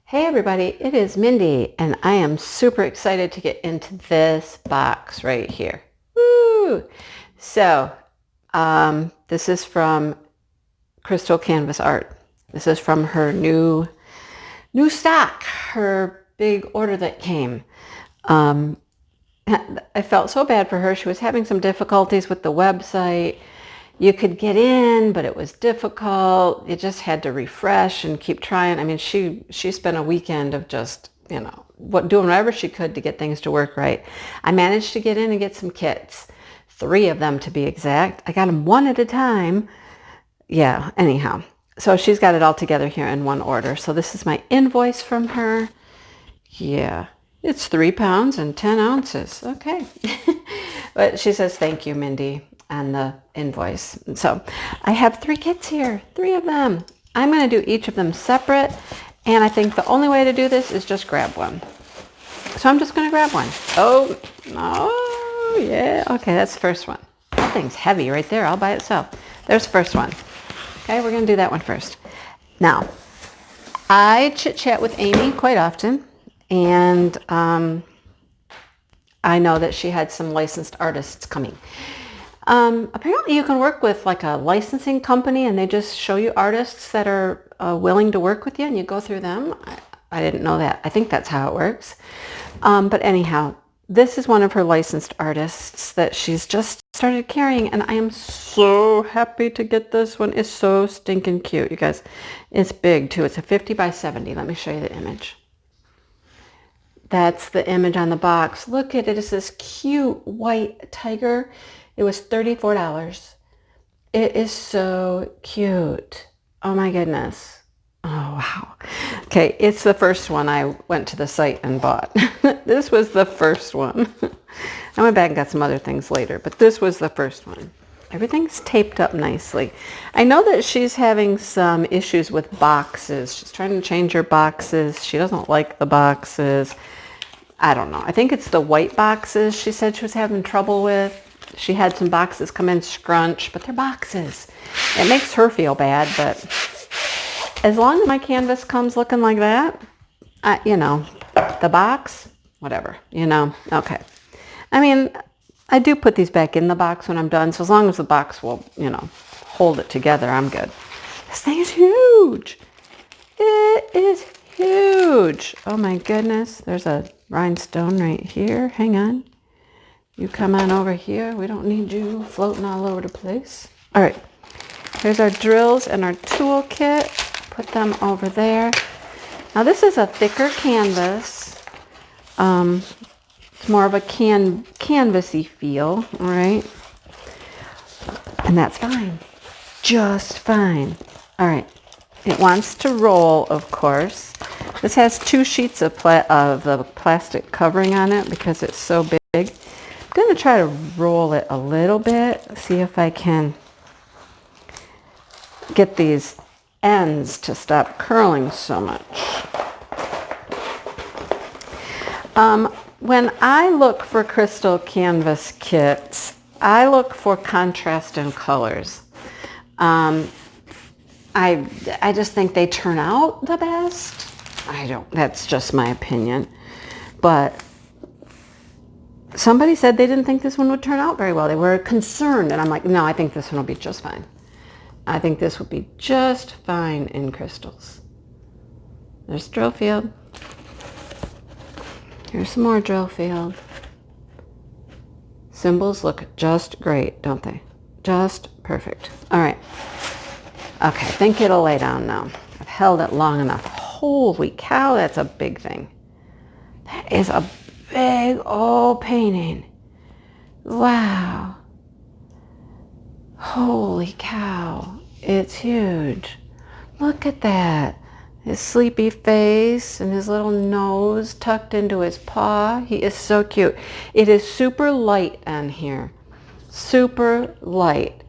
Hey everybody, it is Mindy and I am super excited to get into this box right here. Woo! So, this is from Crystal Canvas Art. This is from her new stock, her big order that came. I felt so bad for her. She was having some difficulties with the website. You could get in, but it was difficult. You just had to refresh and keep trying. I mean, she spent a weekend of just, doing whatever she could to get things to work right. I managed to get in and get some kits, 3 of them to be exact. I got them one at a time. Yeah, anyhow. So she's got it all together here in one order. So this is my invoice from her. Yeah, it's 3 pounds and 10 ounces. Okay. But she says, thank you, Mindy, on the invoice. So I have 3 kits here, 3 of them. I'm going to do each of them separate. And I think the only way to do this is just grab one. So I'm just going to grab one. Oh, yeah. Okay, that's the first one. That thing's heavy right there all by itself. There's the first one. Okay, we're going to do that one first. Now, I chit-chat with Amy quite often. And I know that she had some licensed artists coming. Apparently you can work with like a licensing company and they just show you artists that are willing to work with you and you go through them. I didn't know that. I think that's how it works. But anyhow, this is one of her licensed artists that she's just started carrying and I am so happy to get this one. It's so stinking cute, you guys. It's big too. It's a 50 by 70. Let me show you the image. That's the image on the box. Look at it. It's this cute white tiger. It was $34. It is so cute. Oh my goodness. Oh, wow. Okay, it's the first one I went to the site and bought. This was the first one. I went back and got some other things later, but this was the first one. Everything's taped up nicely. I know that she's having some issues with boxes. She's trying to change her boxes. She doesn't like the boxes. I don't know. I think it's the white boxes she said she was having trouble with. She had some boxes come in scrunch, but they're boxes. It makes her feel bad, but as long as my canvas comes looking like that, the box, whatever, okay. I mean, I do put these back in the box when I'm done, so as long as the box will, hold it together, I'm good. This thing is huge. It is huge. Oh my goodness. There's a rhinestone right here. Hang on. You come on over here. We don't need you floating all over the place. All right. Here's our drills and our tool kit. Put them over there. Now this is a thicker canvas. It's more of a canvasy feel, all right? And that's fine. Just fine. All right. It wants to roll, of course. This has 2 sheets of the plastic covering on it because it's so big. I'm going to try to roll it a little bit, see if I can get these ends to stop curling so much. When I look for crystal canvas kits, I look for contrast in colors. I just think they turn out the best. That's just my opinion. But somebody said they didn't think this one would turn out very well. They were concerned. And I'm like, no, I think this one will be just fine. I think this will be just fine in crystals. There's drill field. Here's some more drill field. Symbols look just great, don't they? Just perfect. All right. Okay, I think it'll lay down now. I've held it long enough. Holy cow, that's a big thing. That is a big old painting. Wow. Holy cow, it's huge. Look at that. His sleepy face and his little nose tucked into his paw. He is so cute. It is super light on here. Super light.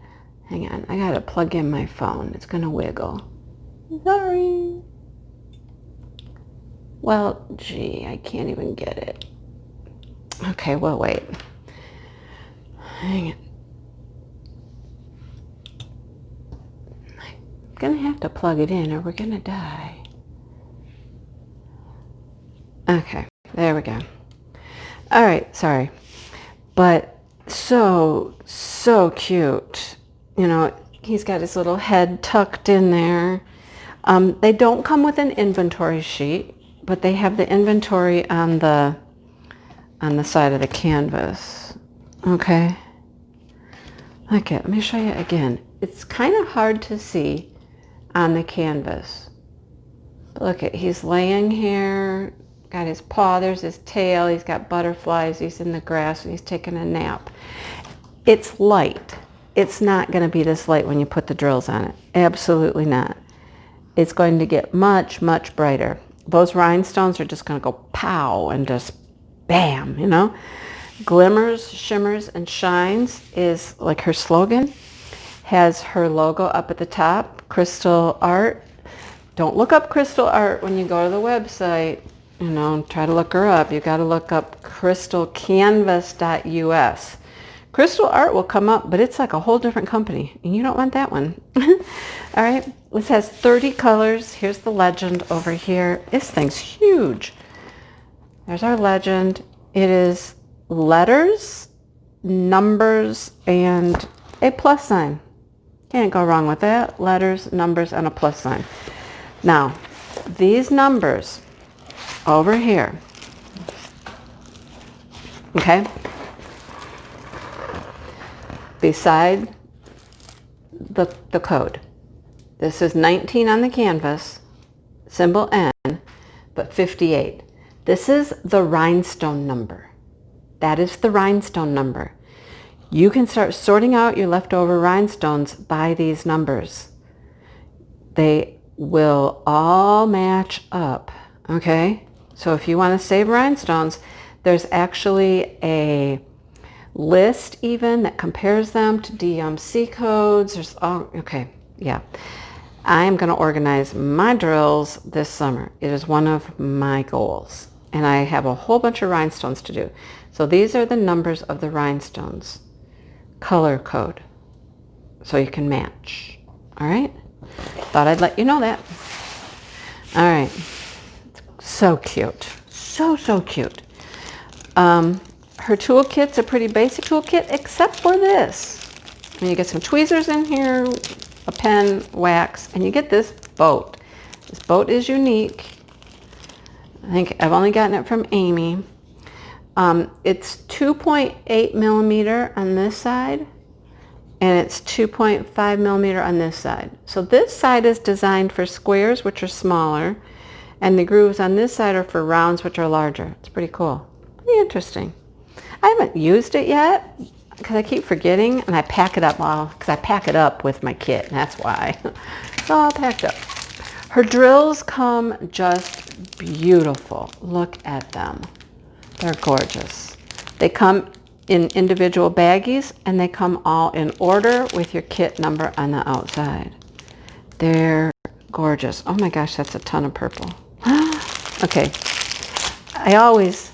Hang on, I gotta plug in my phone. It's gonna wiggle. Sorry. Well, gee, I can't even get it. Okay, well, wait. Hang on. I'm gonna have to plug it in or we're gonna die. Okay, there we go. All right, sorry. But so cute. You know, he's got his little head tucked in there. They don't come with an inventory sheet, but they have the inventory on the side of the canvas. Okay. Okay, let me show you again. It's kind of hard to see on the canvas. But look at, he's laying here, got his paw, there's his tail, he's got butterflies, he's in the grass, and he's taking a nap. It's light. It's not going to be this light when you put the drills on it. Absolutely not. It's going to get much, much brighter. Those rhinestones are just going to go pow and just bam, you know. Glimmers, shimmers, and shines is like her slogan. Has her logo up at the top, Crystal Art. Don't look up Crystal Art when you go to the website. You know, try to look her up. You got to look up crystalcanvas.us. Crystal Art will come up, but it's like a whole different company, and you don't want that one. All right, this has 30 colors. Here's the legend over here. This thing's huge. There's our legend. It is letters, numbers, and a plus sign. Can't go wrong with that. Letters, numbers, and a plus sign. Now, these numbers over here, okay, beside the code. This is 19 on the canvas, symbol N, but 58. This is the rhinestone number. That is the rhinestone number. You can start sorting out your leftover rhinestones by these numbers. They will all match up, okay? So if you want to save rhinestones, there's actually a list even that compares them to DMC codes. There's all, okay, yeah. I'm going to organize my drills this summer. It is one of my goals. And I have a whole bunch of rhinestones to do. So these are the numbers of the rhinestones. Color code. So you can match. All right? Thought I'd let you know that. All right. So cute. So cute. Her toolkit's a pretty basic toolkit, except for this. And you get some tweezers in here, a pen, wax, and you get this boat. This boat is unique. I think I've only gotten it from Amy. It's 2.8 millimeter on this side, and it's 2.5 millimeter on this side. So this side is designed for squares, which are smaller, and the grooves on this side are for rounds, which are larger. It's pretty cool. Pretty interesting. I haven't used it yet because I keep forgetting, and I pack it up, well, because I pack it up with my kit, and that's why. It's all packed up. Her drills come just beautiful. Look at them. They're gorgeous. They come in individual baggies, and they come all in order with your kit number on the outside. They're gorgeous. Oh my gosh, that's a ton of purple. Okay. I always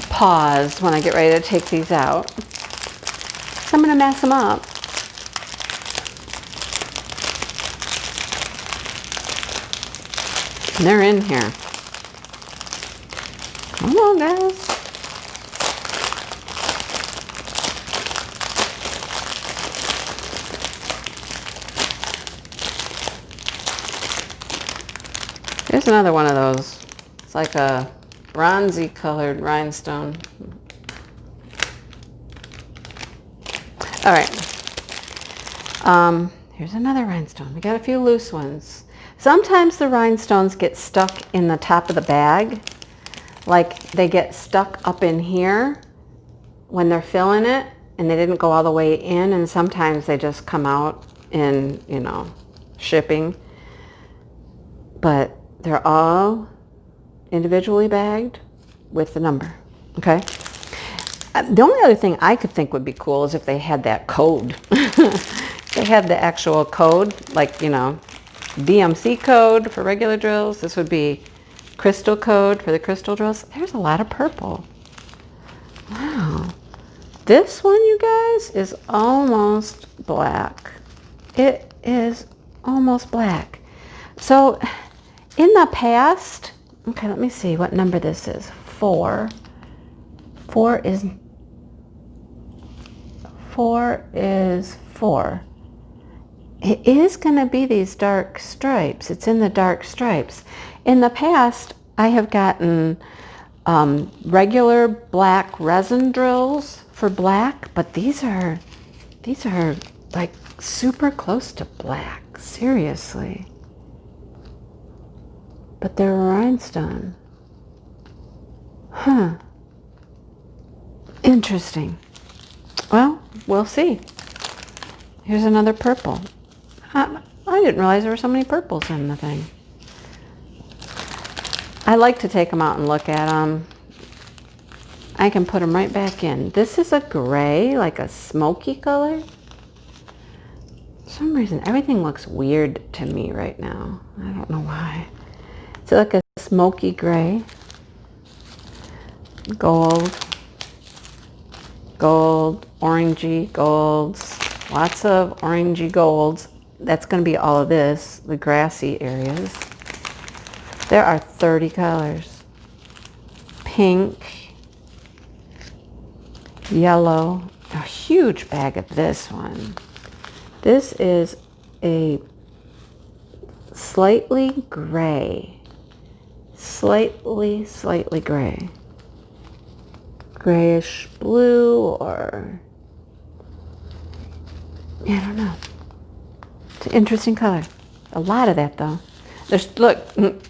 pause when I get ready to take these out. I'm going to mess them up. And they're in here. Come on, guys. Here's another one of those. It's like a bronzy colored rhinestone. All right. Here's another rhinestone. We got a few loose ones. Sometimes the rhinestones get stuck in the top of the bag. Like they get stuck up in here when they're filling it, and they didn't go all the way in, and sometimes they just come out in, you know, shipping. But they're all individually bagged with the number, okay? The only other thing I could think would be cool is if they had that code. They had the actual code, like, you know, DMC code for regular drills. This would be crystal code for the crystal drills. There's a lot of purple. Wow. This one, you guys, is almost black. It is almost black. So in the past, Okay, let me see what number this is. 4. 4 is 4. It is going to be these dark stripes. It's in the dark stripes. In the past, I have gotten regular black resin drills for black, but these are like super close to black. Seriously. But they're rhinestone. Huh. Interesting. Well, we'll see. Here's another purple. I didn't realize there were so many purples in the thing. I like to take them out and look at them. I can put them right back in. This is a gray, like a smoky color. For some reason, everything looks weird to me right now. I don't know why. It's like a smoky gray. Gold, orangey golds, lots of orangey golds. That's going to be all of this, the grassy areas. There are 30 colors. Pink, yellow, a huge bag of this one. This is a slightly gray, slightly gray. Grayish blue, or I don't know. It's an interesting color. A lot of that though. Look,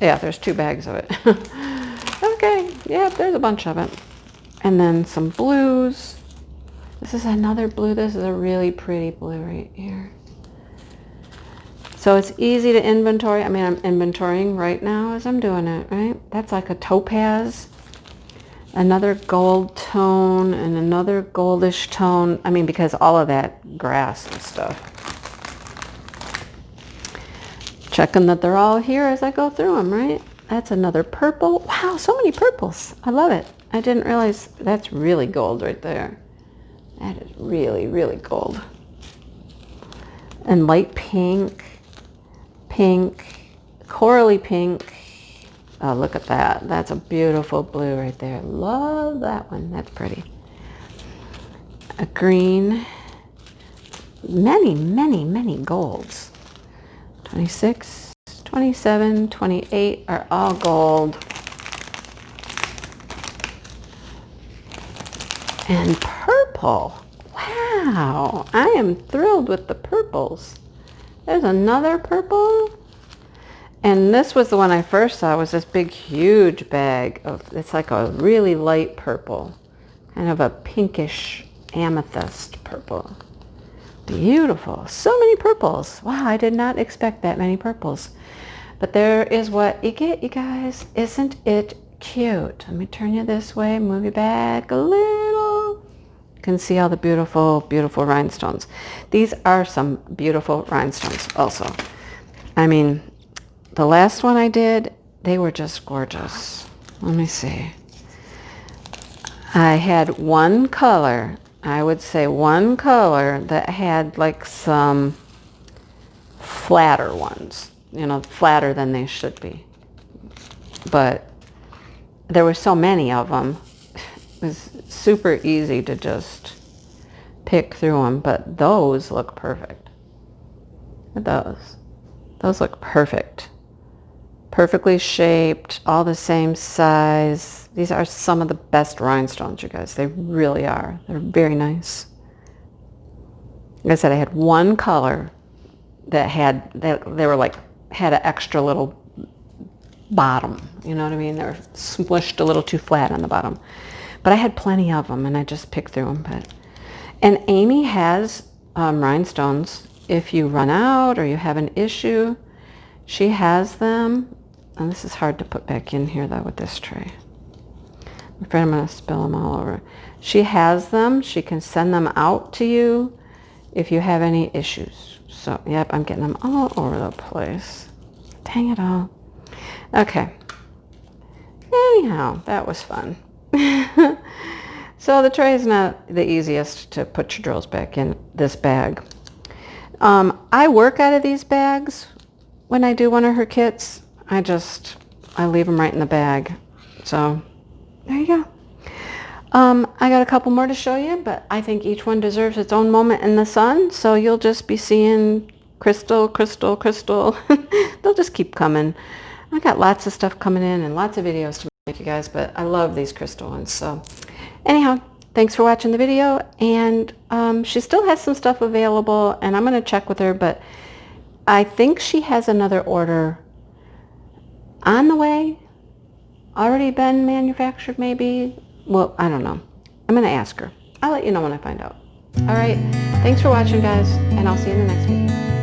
yeah, there's 2 bags of it. Okay, yeah, there's a bunch of it. And then some blues. This is another blue. This is a really pretty blue right here. So it's easy to inventory. I mean, I'm inventorying right now as I'm doing it, right? That's like a topaz. Another gold tone and another goldish tone. I mean, because all of that grass and stuff. Checking that they're all here as I go through them, right? That's another purple. Wow, so many purples. I love it. I didn't realize that's really gold right there. That is really, really gold. And light pink, corally pink. Oh, look at that. That's a beautiful blue right there. Love that one. That's pretty. A green. Many golds. 26, 27, 28 are all gold. And purple. Wow. I am thrilled with the purples. There's another purple. And this was the one I first saw, was this big, huge bag of, it's like a really light purple, kind of a pinkish amethyst purple. Beautiful. So many purples. Wow, I did not expect that many purples. But there is what you get, you guys. Isn't it cute? Let me turn you this way, move you back a little. You can see all the beautiful, beautiful rhinestones. These are some beautiful rhinestones also. I mean, the last one I did, they were just gorgeous. Let me see. I had one color, I would say one color that had like some flatter ones, you know, flatter than they should be. But there were so many of them. It was super easy to just pick through them, but those look perfect. Look at those. Those look perfect. Perfectly shaped, all the same size. These are some of the best rhinestones, you guys. They really are. They're very nice. Like I said, I had one color that had, they were like, had an extra little bottom. You know what I mean? They were smushed a little too flat on the bottom. But I had plenty of them, and I just picked through them. And Amy has rhinestones. If you run out or you have an issue, she has them. And this is hard to put back in here, though, with this tray. I'm afraid I'm going to spill them all over. She has them. She can send them out to you if you have any issues. So, yep, I'm getting them all over the place. Dang it all. Okay. Anyhow, that was fun. So the tray is not the easiest to put your drills back in this bag. I work out of these bags when I do one of her kits. I leave them right in the bag. So there you go. I got a couple more to show you, but I think each one deserves its own moment in the sun. So you'll just be seeing crystal, crystal, crystal. They'll just keep coming. I got lots of stuff coming in and lots of videos to make, you guys, but I love these crystal ones. So anyhow, thanks for watching the video. And she still has some stuff available, and I'm going to check with her, but I think she has another order on the way, already been manufactured maybe. Well, I don't know. I'm going to ask her. I'll let you know when I find out. All right. Thanks for watching, guys, and I'll see you in the next video.